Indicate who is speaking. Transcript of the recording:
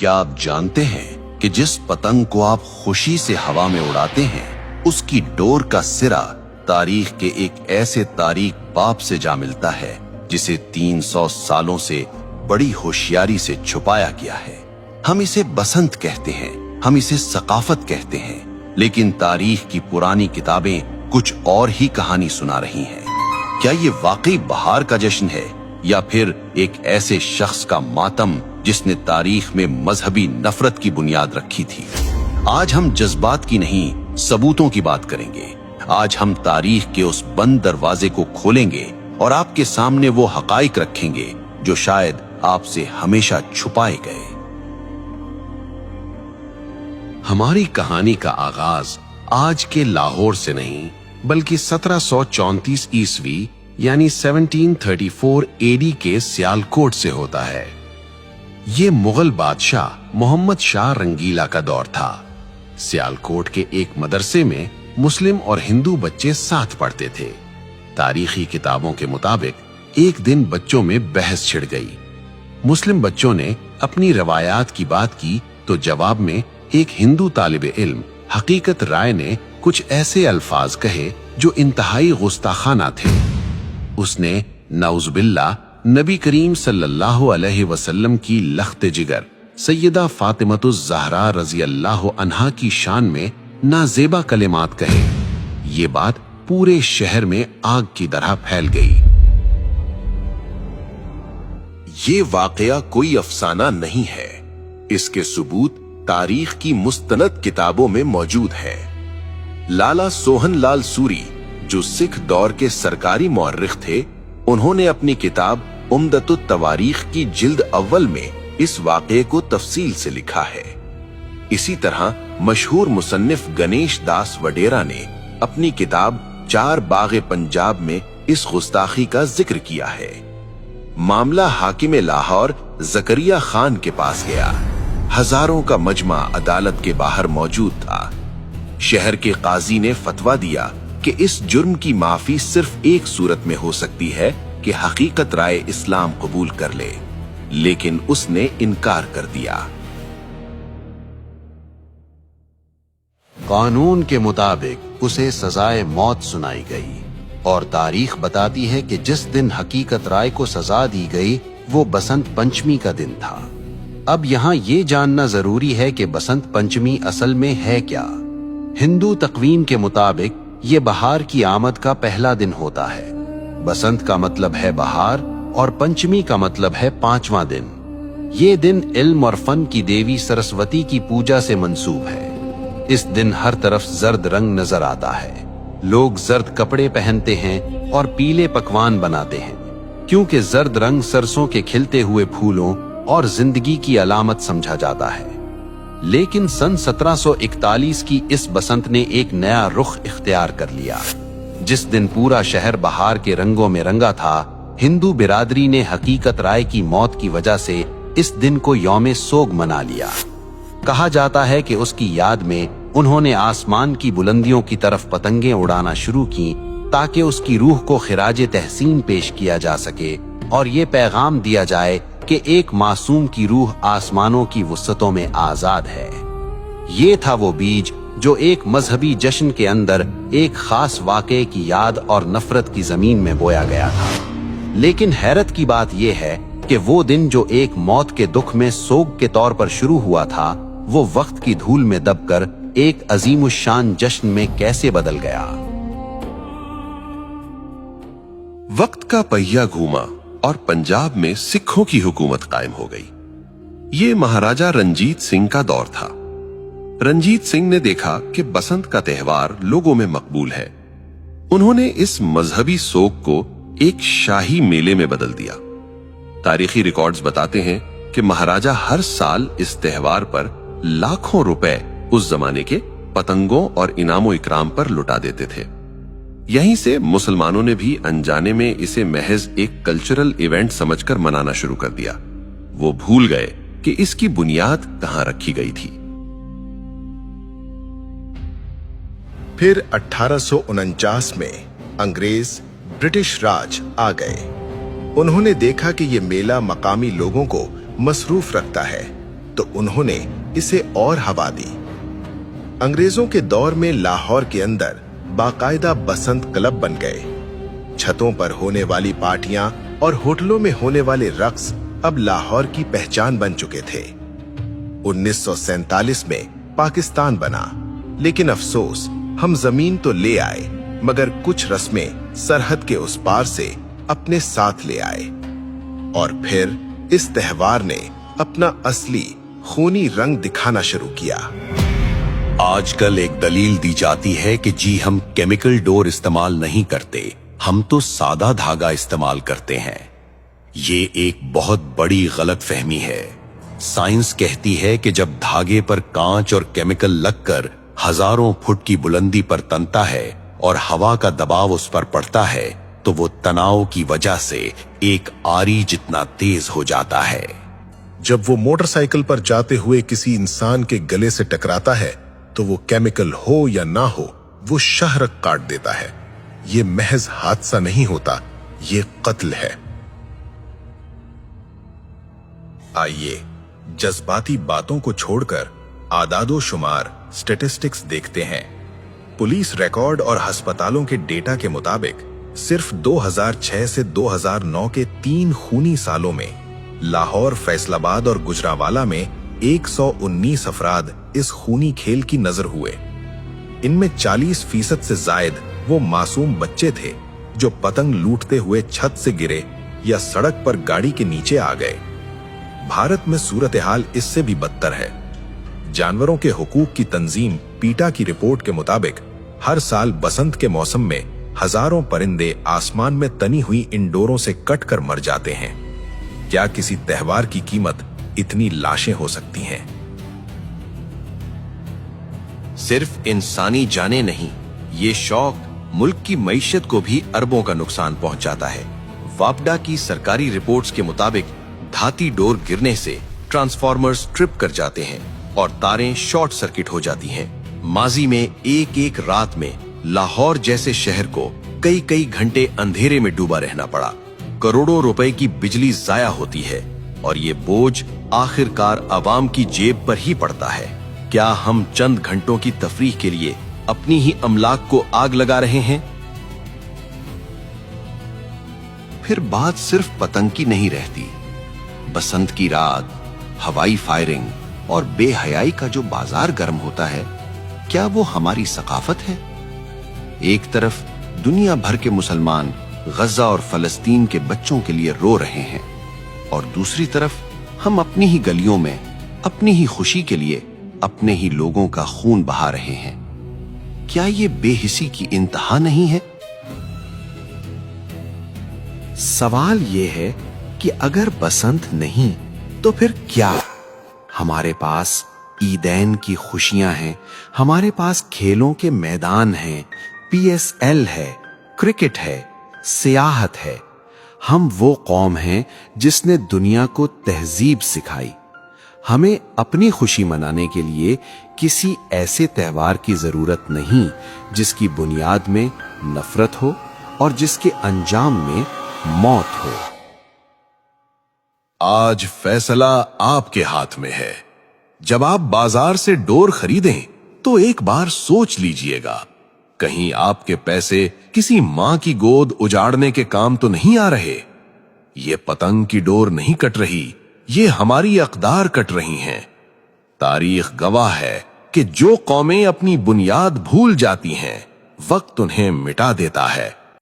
Speaker 1: क्या आप जानते हैं कि जिस पतंग को आप खुशी से हवा में उड़ाते हैं, उसकी डोर का सिरा तारीख के एक ऐसे तारीख बाप से जा मिलता है जिसे 300 सालों से बड़ी होशियारी से छुपाया गया है। हम इसे बसंत कहते हैं, हम इसे सकाफत कहते हैं, लेकिन तारीख की पुरानी किताबें कुछ और ही कहानी सुना रही हैं। क्या ये वाकई बहार का जश्न है या फिर एक ऐसे शख्स का मातम जिसने तारीख में मजहबी नफरत की बुनियाद रखी थी? आज हम जज्बात की नहीं, सबूतों की बात करेंगे। आज हम तारीख के उस बंद दरवाजे को खोलेंगे और आपके सामने वो हकाइक रखेंगे जो शायद आपसे हमेशा छुपाए गए।
Speaker 2: हमारी कहानी का आगाज आज के लाहौर से नहीं बल्कि 1734 ईस्वी यानी 1734 एडी के सियालकोट से होता है। ये मुगल बादशाह मोहम्मद शाह रंगीला का दौर था। सियालकोट के एक मदरसे में मुस्लिम और हिंदू बच्चे साथ पढ़ते थे। तारीखी किताबों के मुताबिक एक दिन बच्चों में बहस छिड़ गई। मुस्लिम बच्चों ने अपनी रवायात की बात की तो जवाब में एक हिंदू तालिबे इल्म हकीकत राय ने कुछ ऐसे अल्फाज कहे जो इंतहाई गुस्ताखाना थे। उसने नाउज़ुबिल्लाह नबी करीम सल्लल्लाहु अलैहि वसल्लम की लख्त जिगर सैयदा फातिमतुज़ ज़हरा रज़ी अल्लाह अन्हा की शान में नाजेबा कलिमात कहे। ये बात पूरे शहर में आग की तरह फैल गई।
Speaker 3: ये वाकया कोई अफसाना नहीं है, इसके सबूत तारीख की मुस्तनद किताबों में मौजूद है। लाला सोहन लाल सूरी जो सिख दौर के सरकारी मौर्रिख थे, उन्होंने अपनी किताब उम्दतुत तवारीख की जिल्द अव्वल में इस वाक़े को तफसील से लिखा है। इसी तरह मशहूर मुसन्निफ गणेश दास वडेरा ने अपनी किताब चार बाग़े पंजाब में इस गुस्ताखी का जिक्र किया है। मामला हाकिम लाहौर जकरिया खान के पास गया। हजारों का मजमा अदालत के बाहर मौजूद था। शहर के काजी ने फतवा दिया कि इस जुर्म की माफी सिर्फ एक सूरत में हो सकती है कि हकीकत राय इस्लाम कबूल कर ले, लेकिन उसने इनकार कर दिया।
Speaker 1: कानून के मुताबिक उसे सजाए मौत सुनाई गई और तारीख बताती है कि जिस दिन हकीकत राय को सजा दी गई वो बसंत पंचमी का दिन था। अब यहाँ ये जानना जरूरी है कि बसंत पंचमी असल में है क्या। हिंदू तकवीम के मुताबिक ये बहार की आमद का पहला दिन होता है। बसंत का मतलब है बहार और पंचमी का मतलब है पांचवा दिन। ये दिन इल्म और फन की देवी सरस्वती की पूजा से मंसूब है। इस दिन हर तरफ जर्द रंग नजर आता है। लोग जर्द कपड़े पहनते हैं और पीले पकवान बनाते हैं, क्योंकि जर्द रंग सरसों के खिलते हुए फूलों और जिंदगी की अलामत समझा जाता है। लेकिन सन 1741 की इस बसंत ने एक नया रुख इख्तियार कर लिया। जिस दिन पूरा शहर बहार के रंगों में रंगा था, हिंदू बिरादरी ने हकीकत राय की मौत की वजह से इस दिन को यौमे सोग मना लिया। कहा जाता है कि उसकी याद में उन्होंने आसमान की बुलंदियों की तरफ पतंगें उड़ाना शुरू की ताकि उसकी रूह को खिराज तहसीन पेश किया जा सके और ये पैगाम दिया जाए कि एक मासूम की रूह आसमानों की वुसअतों में आजाद है। ये था वो बीज जो एक मजहबी जश्न के अंदर एक खास वाक़े की याद और नफरत की जमीन में बोया गया था। लेकिन हैरत की बात यह है कि वो दिन जो एक मौत के दुख में सोग के तौर पर शुरू हुआ था, वो वक्त की धूल में दबकर एक अजीमुशान जश्न में कैसे बदल गया।
Speaker 3: वक्त का पहिया घूमा और पंजाब में सिखों की हुकूमत कायम हो गई। ये महाराजा रंजीत सिंह का दौर था। रंजीत सिंह ने देखा कि बसंत का त्यौहार लोगों में मकबूल है। उन्होंने इस मजहबी सोग को एक शाही मेले में बदल दिया। तारीखी रिकॉर्ड्स बताते हैं कि महाराजा हर साल इस त्यौहार पर लाखों रुपए उस जमाने के पतंगों और इनामो इकराम पर लुटा देते थे। यहीं से मुसलमानों ने भी अनजाने में इसे महज एक कल्चरल इवेंट समझकर मनाना शुरू कर दिया। वो भूल गए कि इसकी बुनियाद कहां रखी गई थी।
Speaker 4: फिर 1849 में अंग्रेज ब्रिटिश राज आ गए। उन्होंने देखा कि ये मेला मकामी लोगों को मसरूफ रखता है, तो उन्होंने इसे और हवा दी। अंग्रेजों के दौर में लाहौर के अंदर बाकायदा बसंत क्लब बन गए। छतों पर होने वाली पार्टियां और होटलों में होने वाले रक्स अब लाहौर की पहचान बन चुके थे। 1947 में पाकिस्तान बना, लेकिन अफसोस हम जमीन तो ले आए मगर कुछ रस्में सरहद के उस पार से अपने साथ ले आए। और फिर इस त्योहार ने अपना असली खूनी रंग दिखाना शुरू किया।
Speaker 2: आजकल एक दलील दी जाती है कि जी हम केमिकल डोर इस्तेमाल नहीं करते, हम तो सादा धागा इस्तेमाल करते हैं। ये एक बहुत बड़ी गलतफहमी है। साइंस कहती है कि जब धागे पर कांच और केमिकल लगकर हजारों फुट की बुलंदी पर तनता है और हवा का दबाव उस पर पड़ता है तो वो तनाव की वजह से एक आरी जितना तेज हो जाता है।
Speaker 4: जब वो मोटरसाइकिल पर जाते हुए किसी इंसान के गले से टकराता है तो वो केमिकल हो या ना हो, वो शहरक काट देता है। ये महज हादसा नहीं होता, ये कत्ल है। आइए जज्बाती बातों को छोड़कर आदादो शुमार स्टैटिस्टिक्स देखते हैं। पुलिस रिकॉर्ड और अस्पतालों के डेटा के मुताबिक सिर्फ 2006 से 2009 के 3 खूनी सालों में लाहौर, फैसलाबाद और गुजरांवाला में 119 अफराद इस खूनी खेल की नजर हुए। इनमें 40% से जायद वो मासूम बच्चे थे जो पतंग लूटते हुए छत से गिरे या सड़क पर गाड़ी के नीचे आ गए। भारत में सूरत हाल इससे भी बदतर है। जानवरों के हुकूक की तंजीम पीटा की रिपोर्ट के मुताबिक हर साल बसंत के मौसम में हजारों परिंदे आसमान में तनी हुई इन डोरों से कट कर मर जाते हैं। क्या किसी त्योहार की कीमत इतनी लाशें हो सकती हैं?
Speaker 3: सिर्फ इंसानी जाने नहीं, ये शौक मुल्क की मईशत को भी अरबों का नुकसान पहुंचाता है। वापडा की सरकारी रिपोर्ट्स के मुताबिक धाती डोर गिरने से ट्रांसफार्मर्स ट्रिप कर जाते हैं और तारें शॉर्ट सर्किट हो जाती हैं। माजी में एक एक रात में लाहौर जैसे शहर को कई कई घंटे अंधेरे में डूबा रहना पड़ा। करोड़ों रुपए की बिजली जाया होती है और ये बोझ आखिरकार आवाम की जेब पर ही पड़ता है। क्या हम चंद घंटों की तफरीह के लिए अपनी ही अमलाक को आग लगा रहे हैं?
Speaker 1: फिर बात सिर्फ पतंग की नहीं रहती। बसंत की रात, हवाई फायरिंग और बेहयाई का जो बाजार गर्म होता है, क्या वो हमारी सकाफत है? एक तरफ दुनिया भर के मुसलमान गजा और फलस्तीन के बच्चों के लिए रो रहे हैं और दूसरी तरफ हम अपनी ही गलियों में अपनी ही खुशी के लिए अपने ही लोगों का खून बहा रहे हैं। क्या ये बेहिसी की इंतहा नहीं है?
Speaker 5: सवाल ये है कि अगर बसंत नहीं तो फिर क्या? हमारे पास ईदैन की खुशियां हैं, हमारे पास खेलों के मैदान हैं, PSL है, क्रिकेट है, सियाहत है। हम वो कौम हैं जिसने दुनिया को तहजीब सिखाई। हमें अपनी खुशी मनाने के लिए किसी ऐसे त्योहार की जरूरत नहीं जिसकी बुनियाद में नफरत हो और जिसके अंजाम में मौत हो।
Speaker 2: आज फैसला आपके हाथ में है। जब आप बाजार से डोर खरीदें तो एक बार सोच लीजिएगा, कहीं आपके पैसे किसी मां की गोद उजाड़ने के काम तो नहीं आ रहे। ये पतंग की डोर नहीं कट रही, ये हमारी अकदार कट रही हैं। तारीख गवाह है कि जो कौमें अपनी बुनियाद भूल जाती हैं, वक्त उन्हें मिटा देता है।